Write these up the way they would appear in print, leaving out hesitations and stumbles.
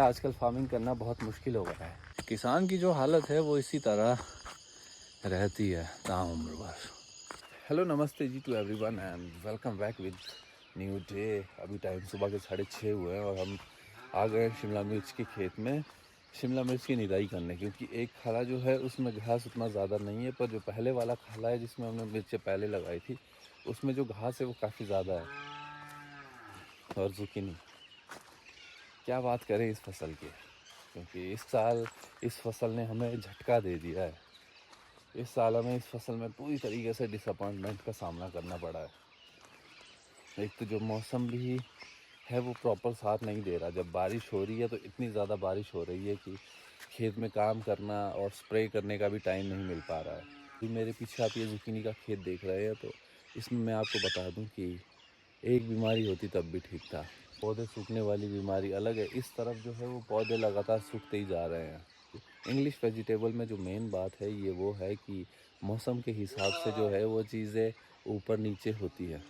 आजकल फार्मिंग करना बहुत मुश्किल हो गया है। किसान की जो हालत है वो इसी तरह रहती है ताउम्र भर। हेलो नमस्ते जी to everyone and welcome back with new day. अभी टाइम सुबह के 6:30 हुए हैं और हम आ गए शिमला मिर्च के खेत में शिमला मिर्च की निराई करने, क्योंकि एक खाला जो है उसमें घास उतना ज़्यादा नहीं है, पर जो पहले वाला खाला है जिसमें हमने मिर्चें पहले लगाई थी उसमें जो घास है वो काफ़ी ज़्यादा है। और जुकीनी, क्या बात करें इस फसल की, क्योंकि इस साल इस फसल ने हमें झटका दे दिया है। इस साल हमें इस फसल में पूरी तरीके से डिसअपॉइंटमेंट का सामना करना पड़ा है। एक तो जो मौसम भी है वो प्रॉपर साथ नहीं दे रहा। जब बारिश हो रही है तो इतनी ज़्यादा बारिश हो रही है कि खेत में काम करना और स्प्रे करने का भी टाइम नहीं मिल पा रहा है। अभी मेरे पीछे आप ये जुकीनी का खेत देख रहे हैं, तो इसमें मैं आपको बता दूं कि एक बीमारी होती तब भी ठीक था। पौधे सूखने वाली बीमारी अलग है, इस तरफ जो है वो पौधे लगातार सूखते ही जा रहे हैं। इंग्लिश वेजिटेबल में जो मेन बात है ये वो है कि मौसम के हिसाब से जो है वो चीज़ें ऊपर नीचे होती है,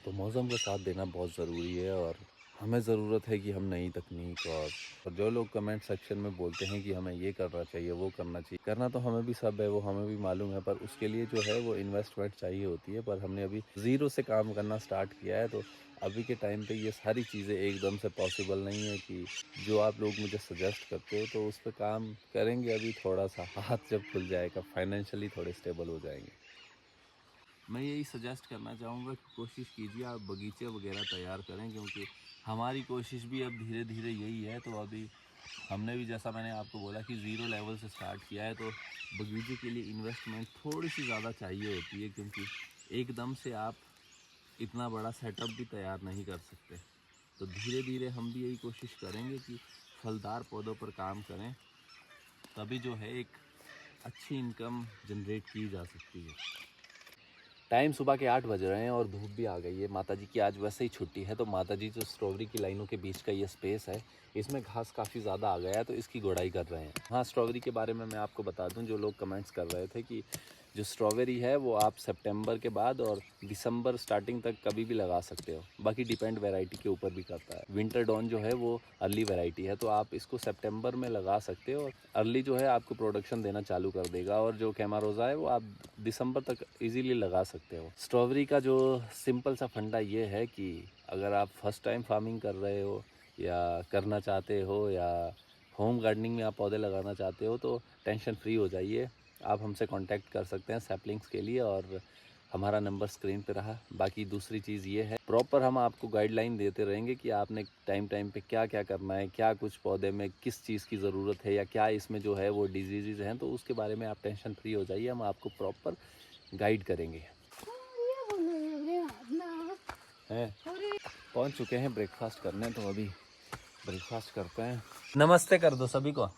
तो मौसम का साथ देना बहुत ज़रूरी है। और हमें ज़रूरत है कि हम नई तकनीक और जो लोग कमेंट सेक्शन में बोलते हैं कि हमें ये करना चाहिए वो करना चाहिए, करना तो हमें भी सब है, वो हमें भी मालूम है, पर उसके लिए जो है वो इन्वेस्टमेंट चाहिए होती है। पर हमने अभी ज़ीरो से काम करना स्टार्ट किया है, तो अभी के टाइम पे ये सारी चीज़ें एकदम से पॉसिबल नहीं है कि जो आप लोग मुझे सजेस्ट करते हो तो उस पर काम करेंगे। अभी थोड़ा सा हाथ जब खुल जाएगा, फाइनेंशियली थोड़े स्टेबल हो जाएंगे। मैं यही सजेस्ट करना चाहूँगा कि कोशिश कीजिए आप बगीचे वगैरह तैयार करें, क्योंकि हमारी कोशिश भी अब धीरे धीरे यही है। तो अभी हमने भी, जैसा मैंने आपको बोला कि ज़ीरो लेवल से स्टार्ट किया है, तो बगीचे के लिए इन्वेस्टमेंट थोड़ी सी ज़्यादा चाहिए होती है, क्योंकि एकदम से आप इतना बड़ा सेटअप भी तैयार नहीं कर सकते। तो धीरे धीरे हम भी यही कोशिश करेंगे कि फलदार पौधों पर काम करें, तभी जो है एक अच्छी इनकम जनरेट की जा सकती है। टाइम सुबह के 8 बज रहे हैं और धूप भी आ गई है। माताजी की आज वैसे ही छुट्टी है, तो माताजी जो स्ट्रॉबेरी की लाइनों के बीच का ये स्पेस है, इसमें घास काफ़ी ज़्यादा आ गया है, तो इसकी गुड़ाई कर रहे हैं। हाँ, स्ट्रॉबेरी के बारे में मैं आपको बता दूं, जो लोग कमेंट्स कर रहे थे कि जो स्ट्रॉबेरी है वो आप सितंबर के बाद और दिसंबर स्टार्टिंग तक कभी भी लगा सकते हो, बाकी डिपेंड वैरायटी के ऊपर भी करता है। विंटर डॉन जो है वो अर्ली वैरायटी है, तो आप इसको सितंबर में लगा सकते हो और अर्ली जो है आपको प्रोडक्शन देना चालू कर देगा। और जो कैमारोजा है वो आप दिसंबर तक इजीली लगा सकते हो। स्ट्रॉबेरी का जो सिंपल सा फंडा ये है कि अगर आप फर्स्ट टाइम फार्मिंग कर रहे हो या करना चाहते हो या होम गार्डनिंग में आप पौधे लगाना चाहते हो, तो टेंशन फ्री हो जाइए। आप हमसे कांटेक्ट कर सकते हैं सैपलिंग्स के लिए, और हमारा नंबर स्क्रीन पे रहा। बाकी दूसरी चीज़ ये है, प्रॉपर हम आपको गाइडलाइन देते रहेंगे कि आपने टाइम टाइम पे क्या क्या करना है, क्या कुछ पौधे में किस चीज़ की ज़रूरत है या क्या इसमें जो है वो डिजीज़ हैं, तो उसके बारे में आप टेंशन फ्री हो जाइए, हम आपको प्रॉपर गाइड करेंगे। हैं पहुंच चुके हैं ब्रेकफास्ट करने, तो अभी ब्रेकफास्ट करते हैं। नमस्ते कर दो सभी को।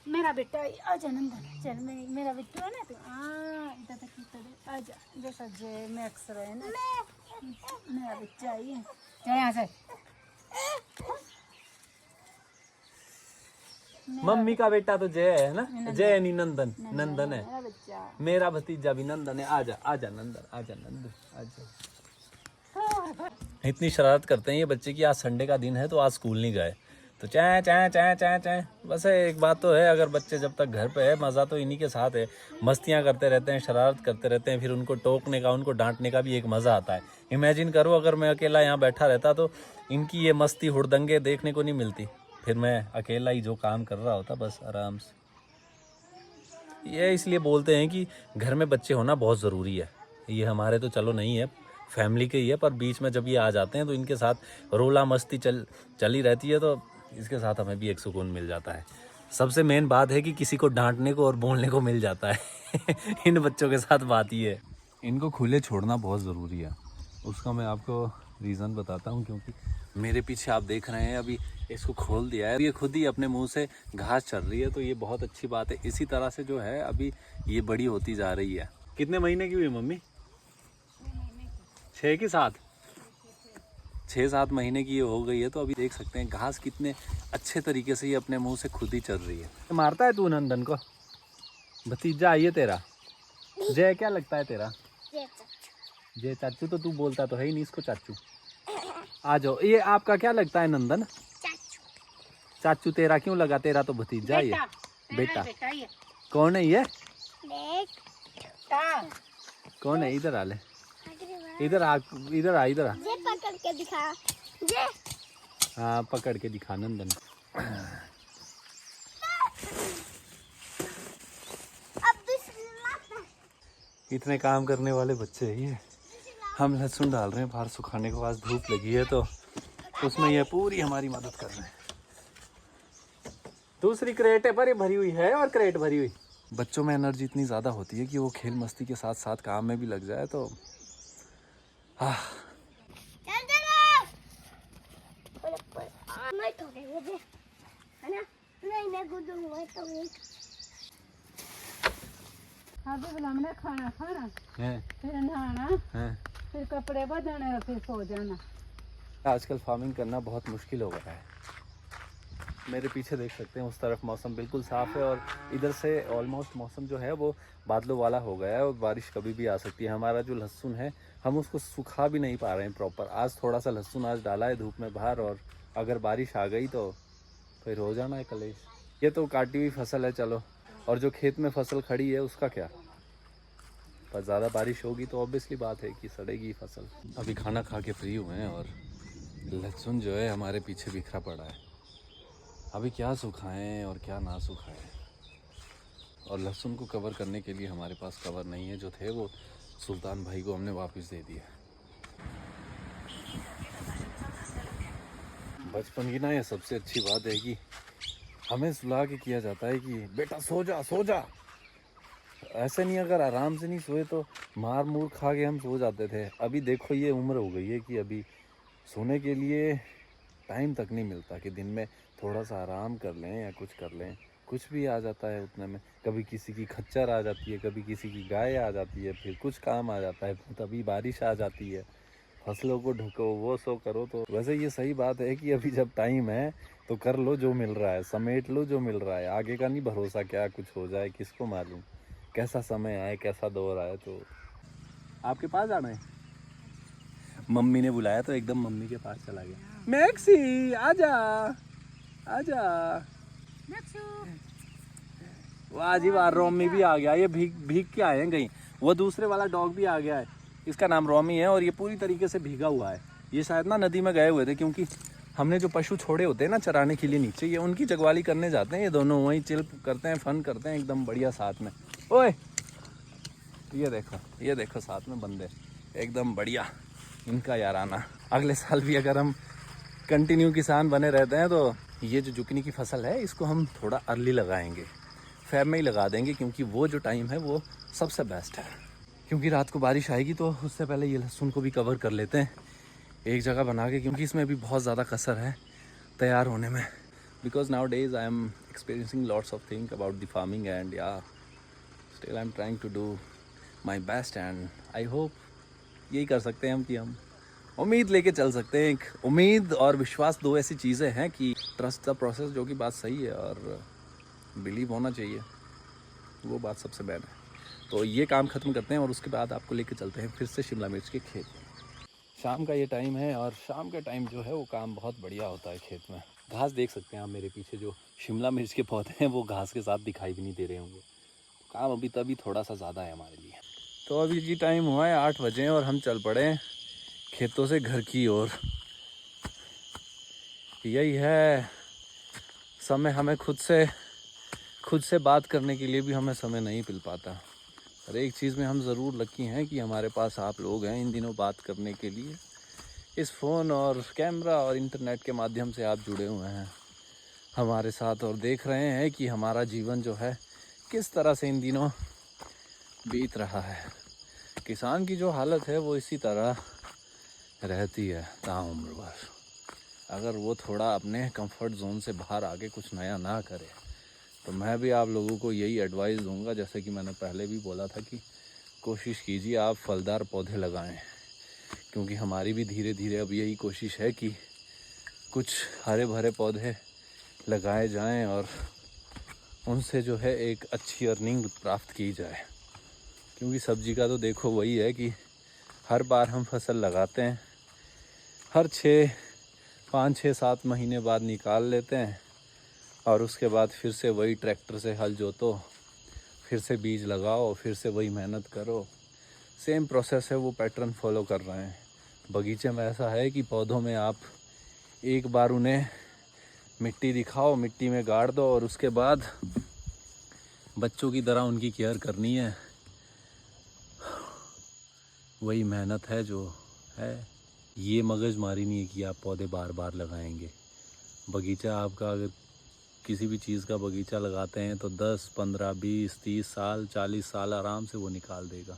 मेरा बेटा आजा नंदन, चल मेरा बेटू है ना, तो इधर तक आजा, जैसा जे मैक्स रहे ना मेरा बच्चा ही है। यहाँ से मम्मी का बेटा तो जय है ना, जय नहीं नंदन, नंदन है मेरा बच्चा, मेरा भतीजा भी नंदन है। आजा आजा नंदन, आजा नंदन, आजा। इतनी शरारत करते हैं ये बच्चे की आज संडे का दिन है तो आज स्कूल नहीं गए, तो चाय चाय चाय चाय चाय। बस एक बात तो है, अगर बच्चे जब तक घर पे है मज़ा तो इन्हीं के साथ है। मस्तियाँ करते रहते हैं, शरारत करते रहते हैं, फिर उनको टोकने का, उनको डांटने का भी एक मज़ा आता है। इमेजिन करो अगर मैं अकेला यहाँ बैठा रहता तो इनकी ये मस्ती हुड़दंगे देखने को नहीं मिलती, फिर मैं अकेला ही जो काम कर रहा होता बस आराम से। ये इसलिए बोलते हैं कि घर में बच्चे होना बहुत ज़रूरी है। ये हमारे तो चलो नहीं है, फैमिली के ही है, पर बीच में जब ये आ जाते हैं तो इनके साथ रोला मस्ती चली रहती है, तो इसके साथ हमें भी एक सुकून मिल जाता है। सबसे मेन बात है कि किसी को डांटने को और बोलने को मिल जाता है इन बच्चों के साथ बात ही है। इनको खुले छोड़ना बहुत ज़रूरी है, उसका मैं आपको रीज़न बताता हूँ। क्योंकि मेरे पीछे आप देख रहे हैं, अभी इसको खोल दिया है, ये खुद ही अपने मुंह से घास चल रही है, तो ये बहुत अच्छी बात है। इसी तरह से जो है अभी ये बड़ी होती जा रही है। कितने महीने की हुई मम्मी? 6 की 7, 6-7 महीने की ये हो गई है, तो अभी देख सकते हैं घास कितने अच्छे तरीके से ये अपने मुंह से खुद ही चल रही है। मारता है तू नंदन को? भतीजा आइए तेरा, जय क्या लगता है तेरा? जय चाचू तो तू बोलता तो है ही नहीं इसको चाचू। आ जाओ, ये आपका क्या लगता है नंदन? चाचू तेरा क्यों लगा? तेरा तो भतीजा ही है। बेटा बेटा ही है। कौन है ये? बेटा कौन है? इधर आ ले, इधर आ, इधर आ, इधर आ। ये पकड़ के दिखा। ये हाँ पकड़ के दिखा नंदन। अब बिस्मिल्लाह। इतने काम करने वाले बच्चे हैं ये। हम लहसुन डाल रहे हैं बाहर सुखाने के बाद, धूप लगी है तो उसमें ये पूरी हमारी मदद कर रहे हैं। दूसरी क्रेट है पर ये भरी हुई है और क्रेट भरी हुई। बच्चों में एनर्जी इतनी ज़्यादा होती है कि वो खेल मस्ती के साथ साथ काम में भी लग जाए तो चल चलो। मैं तो गई है ना, मैं कूदूंगा तो अभी बुलाना, खाना खाना, है, फिर नहाना, है। फिर कपड़े बदलने और फिर सो जाना। आजकल फार्मिंग करना बहुत मुश्किल हो गया है। मेरे पीछे देख सकते हैं, उस तरफ मौसम बिल्कुल साफ़ है और इधर से ऑलमोस्ट मौसम जो है वो बादलों वाला हो गया है और बारिश कभी भी आ सकती है। हमारा जो लहसुन है हम उसको सुखा भी नहीं पा रहे हैं प्रॉपर। आज थोड़ा सा लहसुन आज डाला है धूप में बाहर, और अगर बारिश आ गई तो फिर हो जाना है कलेश। ये तो काटी हुई फसल है चलो, और जो खेत में फसल खड़ी है उसका क्या? पर ज़्यादा बारिश होगी तो ऑब्वियसली बात है कि सड़ेगी फसल। अभी खाना खा के फ्री हुए हैं और लहसुन जो है हमारे पीछे बिखरा पड़ा है। अभी क्या सुखाएं और क्या ना सुखाएं। और लहसुन को कवर करने के लिए हमारे पास कवर नहीं है, जो थे वो सुल्तान भाई को हमने वापस दे दिया। बचपन की ना ये सबसे अच्छी बात है कि हमें सुला के किया जाता है कि बेटा सो जा सो जा। ऐसे नहीं, अगर आराम से नहीं सोए तो मार मूर खा के हम सो जाते थे। अभी देखो ये उम्र हो गई है कि अभी सोने के लिए टाइम तक नहीं मिलता कि दिन में थोड़ा सा आराम कर लें या कुछ कर लें। कुछ भी आ जाता है उतने में, कभी किसी की खच्चर आ जाती है, कभी किसी की गाय आ जाती है, फिर कुछ काम आ जाता है, तभी बारिश आ जाती है, फसलों को ढको, वो सो करो। तो वैसे ये सही बात है कि अभी जब टाइम है तो कर लो जो मिल रहा है, समेट लो जो मिल रहा है। आगे का नहीं भरोसा, क्या कुछ हो जाए किसको मालूम, कैसा समय आए कैसा दौर आए। तो आपके पास आना है? मम्मी ने बुलाया तो एकदम मम्मी के पास चला गया। मैक्सी आजा आजा। वाह जी वाह, रोमी भी आ गया। ये भीग भीग के आए हैं कहीं। वो दूसरे वाला डॉग भी आ गया है, इसका नाम रोमी है और ये पूरी तरीके से भीगा हुआ है। ये शायद ना नदी में गए हुए थे, क्योंकि हमने जो पशु छोड़े होते हैं ना चराने के लिए नीचे, ये उनकी जगवाली करने जाते हैं। ये दोनों वहीं चिल करते हैं, फन करते हैं एकदम बढ़िया साथ में। ओए ये देखो साथ में बंदे एकदम बढ़िया, इनका याराना। अगले साल भी अगर हम कंटिन्यू किसान बने रहते हैं तो ये जो जुकनी की फसल है इसको हम थोड़ा अर्ली लगाएंगे, फेब में ही लगा देंगे, क्योंकि वो जो टाइम है वो सबसे बेस्ट है। क्योंकि रात को बारिश आएगी तो उससे पहले ये लहसुन को भी कवर कर लेते हैं एक जगह बना के, क्योंकि इसमें भी बहुत ज़्यादा कसर है तैयार होने में। Because nowadays I am experiencing lots of thing about the farming and या still I am trying to do my best and I hope यही कर सकते हैं हम कि हम उम्मीद लेके चल सकते हैं। एक उम्मीद और विश्वास दो ऐसी चीज़ें हैं कि ट्रस्ट द प्रोसेस, जो कि बात सही है, और बिलीव होना चाहिए, वो बात सबसे बेस्ट है। तो ये काम ख़त्म करते हैं और उसके बाद आपको लेके चलते हैं फिर से शिमला मिर्च के खेत में। शाम का ये टाइम है और शाम के टाइम जो है वो काम बहुत बढ़िया होता है खेत में। घास देख सकते हैं आप मेरे पीछे, जो शिमला मिर्च के पौधे हैं वो घास के साथ दिखाई भी नहीं दे रहे होंगे। काम अभी तभी थोड़ा सा ज़्यादा है हमारे लिए। तो अभी जी टाइम हुआ है 8 बजे और हम चल पड़े हैं खेतों से घर की ओर। यही है समय, हमें खुद से बात करने के लिए भी हमें समय नहीं मिल पाता। और एक चीज़ में हम ज़रूर लकी हैं कि हमारे पास आप लोग हैं इन दिनों बात करने के लिए। इस फ़ोन और कैमरा और इंटरनेट के माध्यम से आप जुड़े हुए हैं हमारे साथ और देख रहे हैं कि हमारा जीवन जो है किस तरह से इन दिनों बीत रहा है। किसान की जो हालत है वो इसी तरह रहती है ताउम्र भर। अगर वो थोड़ा अपने कंफर्ट जोन से बाहर आके कुछ नया ना करे तो मैं भी आप लोगों को यही एडवाइस दूंगा, जैसे कि मैंने पहले भी बोला था कि कोशिश कीजिए आप फलदार पौधे लगाएं, क्योंकि हमारी भी धीरे धीरे अब यही कोशिश है कि कुछ हरे भरे पौधे लगाए जाएं और उनसे जो है एक अच्छी अर्निंग प्राप्त की जाए। क्योंकि सब्जी का तो देखो वही है कि हर बार हम फसल लगाते हैं, हर 5, 6, 7 महीने बाद निकाल लेते हैं, और उसके बाद फिर से वही ट्रैक्टर से हल जोतो, फिर से बीज लगाओ, फिर से वही मेहनत करो। सेम प्रोसेस है, वो पैटर्न फॉलो कर रहे हैं। बगीचे में ऐसा है कि पौधों में आप एक बार उन्हें मिट्टी दिखाओ, मिट्टी में गाड़ दो और उसके बाद बच्चों की तरह उनकी केयर करनी है। वही मेहनत है जो है। ये मगजमारी नहीं है कि आप पौधे बार बार लगाएंगे। बगीचा आपका, अगर किसी भी चीज़ का बगीचा लगाते हैं तो 10, 15, 20, 30 साल, 40 साल आराम से वो निकाल देगा।